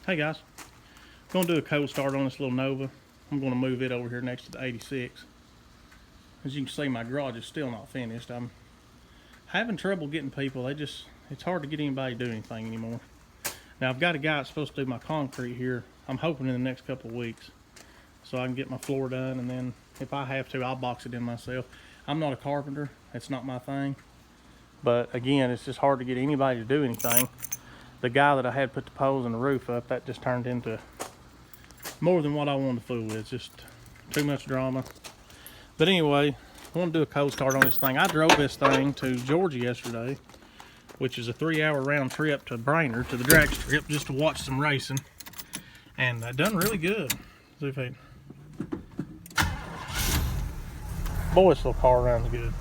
Hey guys, going to do a cold start on this little Nova. I'm going to move it over here next to the 86. As you can see, my garage is still not finished. I'm having trouble getting people. It's hard to get anybody to do anything anymore. Now I've got a guy that's supposed to do my concrete here. I'm hoping in the next couple of weeks, so I can get my floor done, and then if I have to, I'll box it in myself. I'm not a carpenter. It's not my thing. But again, it's just hard to get anybody to do anything. The guy that I had put the poles and the roof up, that just turned into more than what I wanted to fool with. Just too much drama. But anyway, I want to do a cold start on this thing. I drove this thing to Georgia yesterday, which is a 3-hour round trip to Brainerd, to the drag strip, just to watch some racing. And I done really good. See if I... Boy, this little car runs good.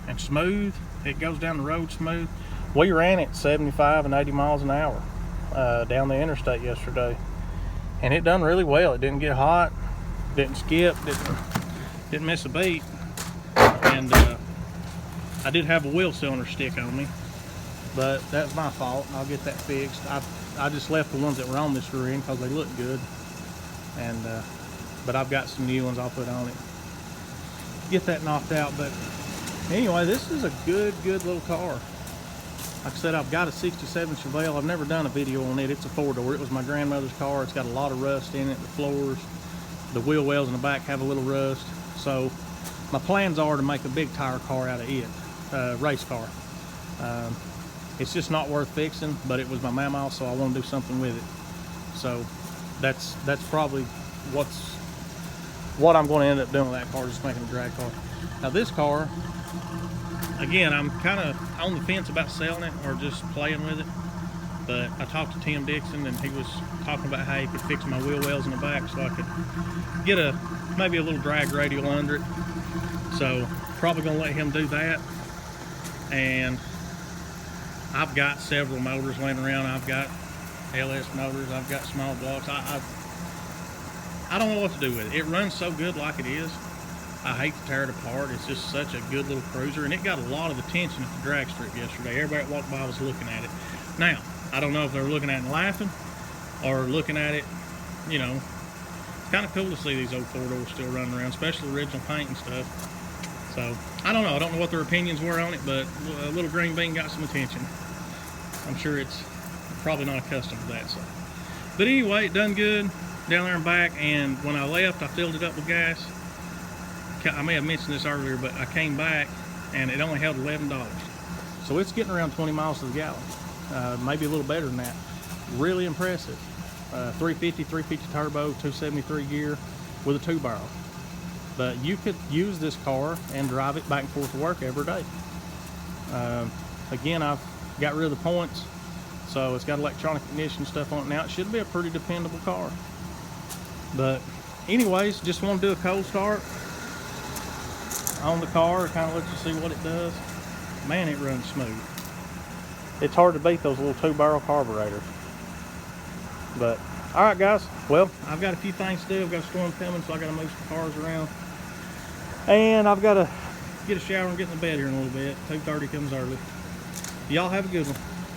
And smooth. It goes down the road smooth. We ran it 75 and 80 miles an hour down the interstate yesterday. And it done really well. It didn't get hot, didn't skip, didn't miss a beat. And I did have a wheel cylinder stick on me, but that's my fault. I'll get that fixed. I just left the ones that were on this rear end because they look good. And but I've got some new ones I'll put on it. Get that knocked out. But anyway, this is a good little car. Like I said, I've got a 67 Chevelle. I've never done a video on it. It's a 4-door. It was my grandmother's car. It's got a lot of rust in it. The floors, the wheel wells in the back have a little rust. So my plans are to make a big tire car out of it, race car. It's just not worth fixing, but it was my mama's, so I want to do something with it. So that's probably what I'm going to end up doing with that car, just making a drag car. Now this car, again, I'm kind of on the fence about selling it or just playing with it. But I talked to Tim Dixon, and he was talking about how he could fix my wheel wells in the back so I could get maybe a little drag radial under it. So probably gonna let him do that. And I've got several motors laying around. I've got LS motors. I've got small blocks. I don't know what to do with it. It runs so good like it is. I hate to tear it apart. It's just such a good little cruiser, and it got a lot of attention at the drag strip yesterday. Everybody that walked by was looking at it. Now, I don't know if they're looking at it and laughing or looking at it, you know. It's kind of cool to see these old 4-doors still running around, especially original paint and stuff. So, I don't know. I don't know what their opinions were on it, but a little green bean got some attention. I'm sure it's probably not accustomed to that. So, but anyway, it done good down there and back, and when I left, I filled it up with gas. I may have mentioned this earlier, but I came back and it only held $11. So it's getting around 20 miles to the gallon. Maybe a little better than that. Really impressive. 350 turbo, 273 gear with a 2-barrel. But you could use this car and drive it back and forth to work every day. Again, I've got rid of the points, so it's got electronic ignition stuff on it now. It should be a pretty dependable car. But anyways, just want to do a cold start on the car, kind of let you see what it does. Man, it runs smooth. It's hard to beat those little 2-barrel carburetors. But all right, guys, well, I've got a few things to do. I've got a storm coming, so I got to move some cars around, and I've got to get a shower and get in the bed here in a little bit. 2:30 comes early. Y'all have a good one.